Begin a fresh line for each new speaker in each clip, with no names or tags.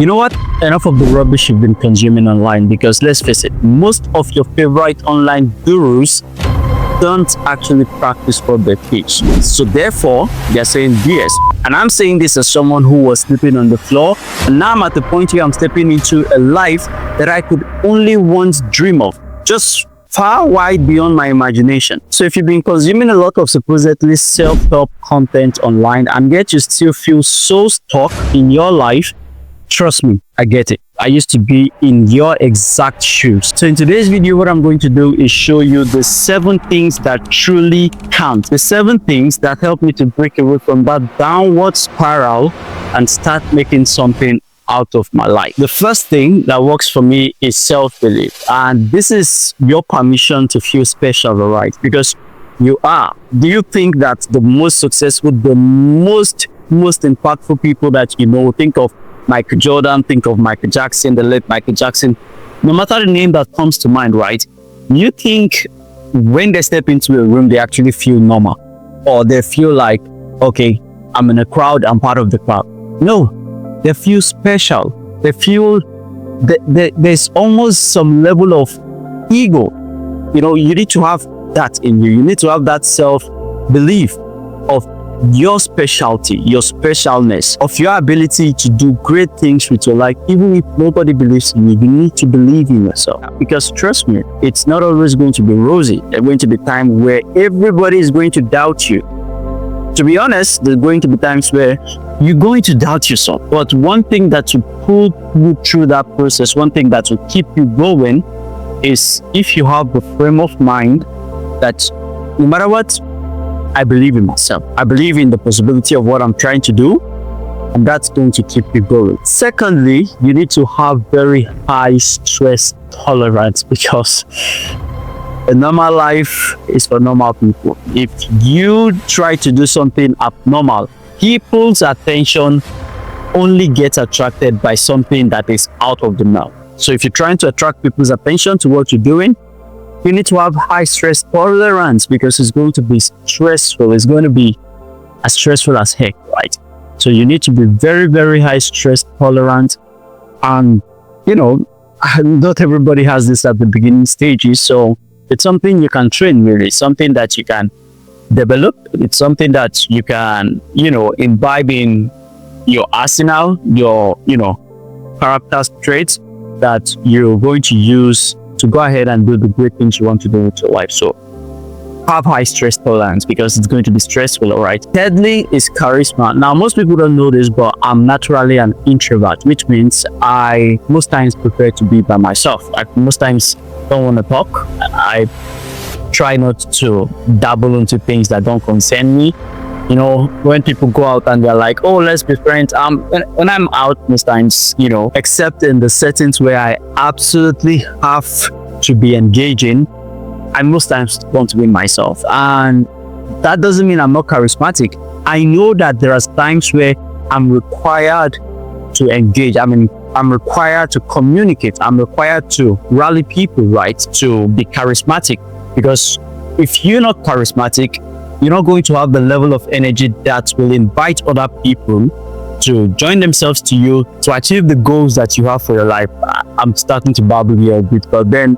You know what? Enough of the rubbish you've been consuming online, because let's face it, most of your favorite online gurus don't actually practice what they teach. So therefore, they're saying BS. And I'm saying this as someone who was sleeping on the floor, and now I'm at the point where I'm stepping into a life that I could only once dream of, just far wide beyond my imagination. So if you've been consuming a lot of supposedly self-help content online and yet you still feel so stuck in your life, trust me, I get it. I used to be in your exact shoes. So in today's video, what I'm going to do is show you the 7 things that truly count. The 7 things that help me to break away from that downward spiral and start making something out of my life. The first thing that works for me is self-belief. And this is your permission to feel special, right? Because you are. Do you think that the most successful, the most impactful people that you know, think of Michael Jordan, think of Michael Jackson, the late Michael Jackson, no matter the name that comes to mind, right? You think when they step into a room, they actually feel normal, or they feel like, okay, I'm in a crowd, I'm part of the crowd. No, they feel special. They feel that there's almost some level of ego. You know, you need to have that in you. You need to have that self-belief of your specialty, your specialness, of your ability to do great things with your life. Even if nobody believes in you, you need to believe in yourself. Because trust me, it's not always going to be rosy. There's going to be times where everybody is going to doubt you. To be honest, there's going to be times where you're going to doubt yourself. But one thing that will pull you through that process, one thing that will keep you going, is if you have the frame of mind that no matter what, I believe in myself. I believe in the possibility of what I'm trying to do, and that's going to keep you going. Secondly, you need to have very high stress tolerance, because a normal life is for normal people. If you try to do something abnormal, people's attention only gets attracted by something that is out of the norm. So if you're trying to attract people's attention to what you're doing, you need to have high stress tolerance, because it's going to be stressful. It's going to be as stressful as heck, right? So you need to be very, very high stress tolerant. And, you know, not everybody has this at the beginning stages. So it's something you can train, really, something that you can develop. It's something that you can, you know, imbibe in your arsenal, your, you know, character traits that you're going to use to go ahead and do the great things you want to do with your life. So have high stress tolerance, because it's going to be stressful, all right? Thirdly is charisma. Now, most people don't know this, but I'm naturally an introvert, which means I most times prefer to be by myself. I most times don't want to talk. I try not to dabble into things that don't concern me. You know, when people go out and they're like, oh, let's be friends. When I'm out, most times, you know, except in the settings where I absolutely have to be engaging, I most times want to be myself. And that doesn't mean I'm not charismatic. I know that there are times where I'm required to engage. I mean, I'm required to communicate. I'm required to rally people, right? To be charismatic. Because if you're not charismatic, you're not going to have the level of energy that will invite other people to join themselves to you to achieve the goals that you have for your life. I'm starting to babble here a bit, but then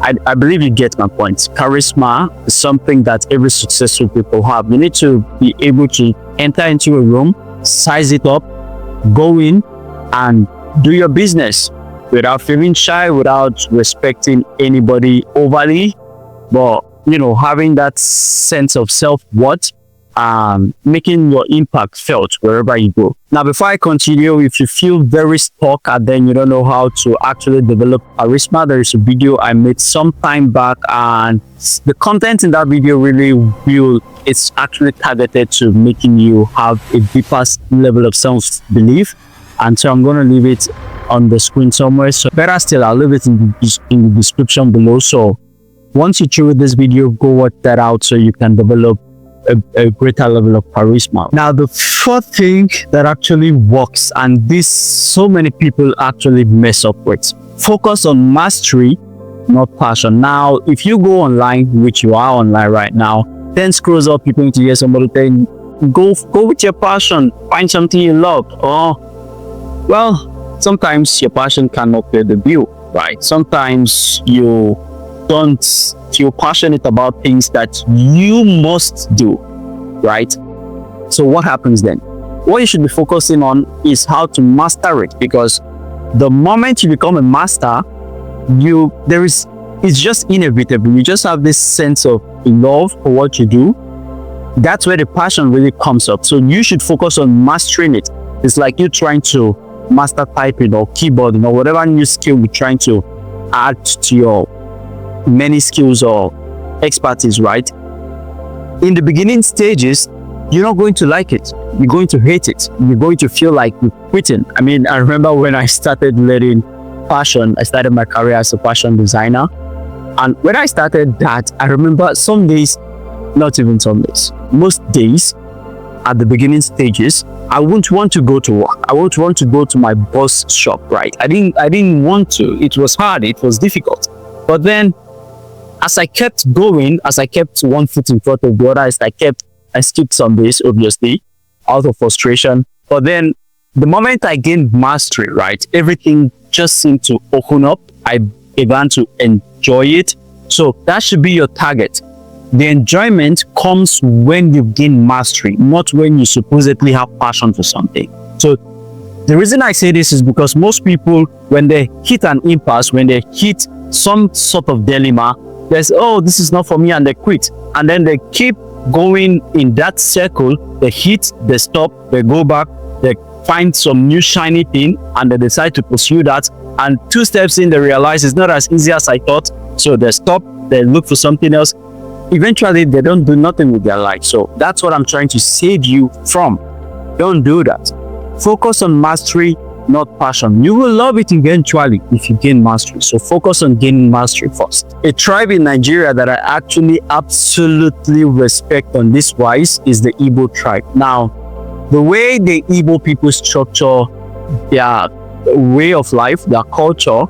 I believe you get my point. Charisma is something that every successful people have. You need to be able to enter into a room, size it up, go in and do your business without feeling shy, without respecting anybody overly, but you know, having that sense of self-worth, making your impact felt wherever you go. Now, before I continue, if you feel very stuck and then you don't know how to actually develop charisma, there is a video I made some time back, and the content in that video it's actually targeted to making you have a deeper level of self-belief. And so I'm going to leave it on the screen somewhere. So better still, I'll leave it in the description below. So once you through this video, go watch that out so you can develop a greater level of charisma. Now, the fourth thing that actually works, and this so many people actually mess up with, focus on mastery, not passion. Now, if you go online, which you are online right now, then scrolls up, you're going to hear somebody saying, go with your passion, find something you love. Oh, well, sometimes your passion cannot pay the bill, right? Sometimes you don't feel passionate about things that you must do, right? So what happens then? What you should be focusing on is how to master it, because the moment you become a master, it's just inevitable. You just have this sense of love for what you do. That's where the passion really comes up. So you should focus on mastering it. It's like you trying to master typing or keyboarding or whatever new skill you're trying to add to your many skills or expertise, right? In the beginning stages, you're not going to like it. You're going to hate it. You're going to feel like you're quitting. I mean, I remember when I started learning fashion, I started my career as a fashion designer. And when I started that, I remember some days, not even some days, most days at the beginning stages, I wouldn't want to go to work. I wouldn't want to go to my boss shop, right? I didn't want to. It was hard. It was difficult. But then as I kept going, as I kept one foot in front of the other, I skipped some days, obviously, out of frustration. But then the moment I gained mastery, right, everything just seemed to open up. I began to enjoy it. So that should be your target. The enjoyment comes when you gain mastery, not when you supposedly have passion for something. So the reason I say this is because most people, when they hit an impasse, when they hit some sort of dilemma, they say, oh, this is not for me, and they quit. And then they keep going in that circle. They hit, they stop, they go back, they find some new shiny thing, and they decide to pursue that. And 2 steps in, they realize it's not as easy as I thought. So they stop, they look for something else. Eventually, they don't do nothing with their life. So that's what I'm trying to save you from. Don't do that. Focus on mastery, not passion. You will love it eventually if you gain mastery. So focus on gaining mastery first. A tribe in Nigeria that I actually absolutely respect on this wise is the Igbo tribe. Now, the way the Igbo people structure their way of life, their culture,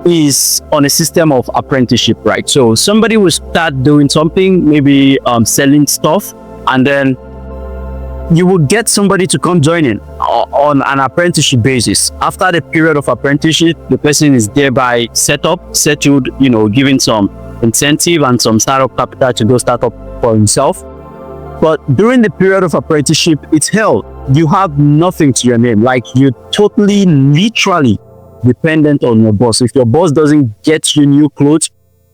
is on a system of apprenticeship, right? So somebody will start doing something, maybe selling stuff, and then you will get somebody to come join in on an apprenticeship basis. After the period of apprenticeship, the person is thereby settled, given some incentive and some startup capital to go start up for himself. But during the period of apprenticeship, it's hell. You have nothing to your name. Like, you're totally, literally dependent on your boss. If your boss doesn't get you new clothes,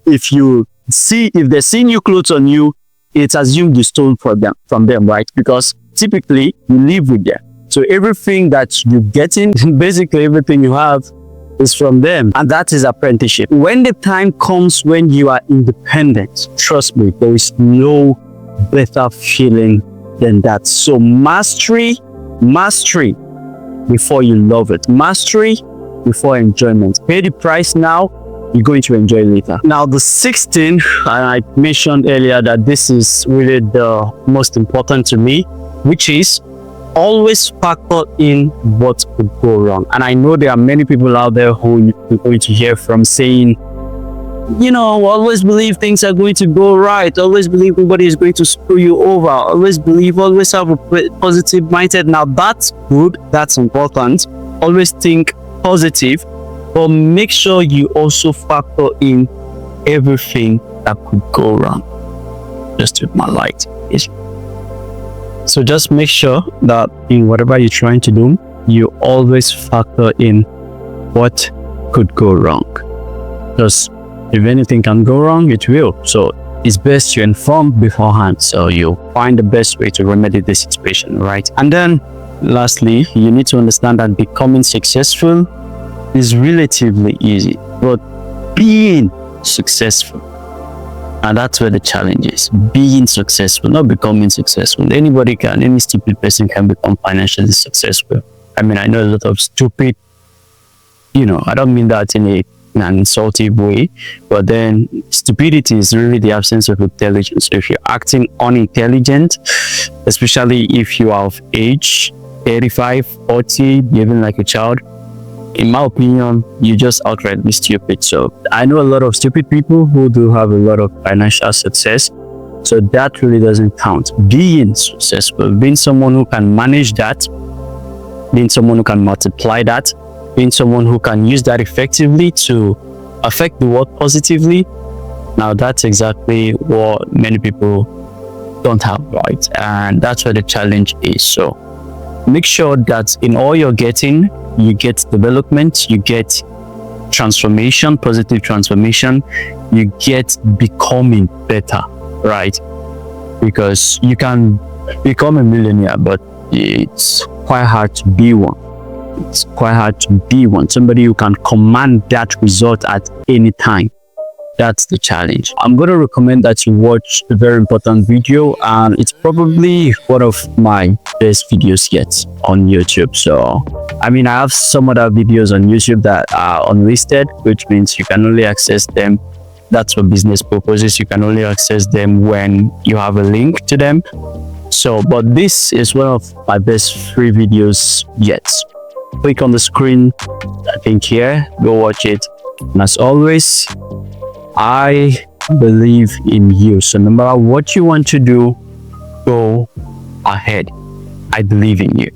if they see new clothes on you, it's assumed you stole from them, right? Because typically you live with them. So everything that you get in, basically everything you have, is from them. And that is apprenticeship. When the time comes when you are independent, trust me, there is no better feeling than that. So mastery before you love it. Mastery before enjoyment. Pay the price now, you're going to enjoy later. Now, the 6th thing, and I mentioned earlier that this is really the most important to me, which is always factor in what could go wrong. And I know there are many people out there who you're going to hear from saying, always believe things are going to go right. Always believe nobody is going to screw you over. Always have a positive mindset. Now, that's good. That's important. Always think positive, but make sure you also factor in everything that could go wrong. Just with my light. So just make sure that in whatever you're trying to do, you always factor in what could go wrong. Because if anything can go wrong, it will. So it's best to inform beforehand, so you find the best way to remedy the situation, right? And then lastly, you need to understand that becoming successful is relatively easy, but being successful, and that's where the challenge is. Being successful, not becoming successful. Any stupid person can become financially successful. I mean, I know a lot of stupid, I don't mean that in an insultive way, but then stupidity is really the absence of intelligence. So if you're acting unintelligent, especially if you are of age, 35, 40, behaving like a child, in my opinion, you just outrightly stupid. So I know a lot of stupid people who do have a lot of financial success. So that really doesn't count. Being successful, being someone who can manage that, being someone who can multiply that, being someone who can use that effectively to affect the world positively. Now that's exactly what many people don't have, right? And that's where the challenge is. So make sure that in all you're getting, you get development, you get transformation, positive transformation, you get becoming better, right? Because you can become a millionaire, but it's quite hard to be one. It's quite hard to be one, somebody who can command that result at any time. That's the challenge. I'm going to recommend that you watch a very important video, and it's probably one of my best videos yet on YouTube. So I mean, I have some other videos on YouTube that are unlisted, which means you can only access them. That's for business purposes. You can only access them when you have a link to them. So, but this is one of my best free videos yet. Click on the screen, I think here, go watch it. And as always, I believe in you. So no matter what you want to do, go ahead. I believe in you.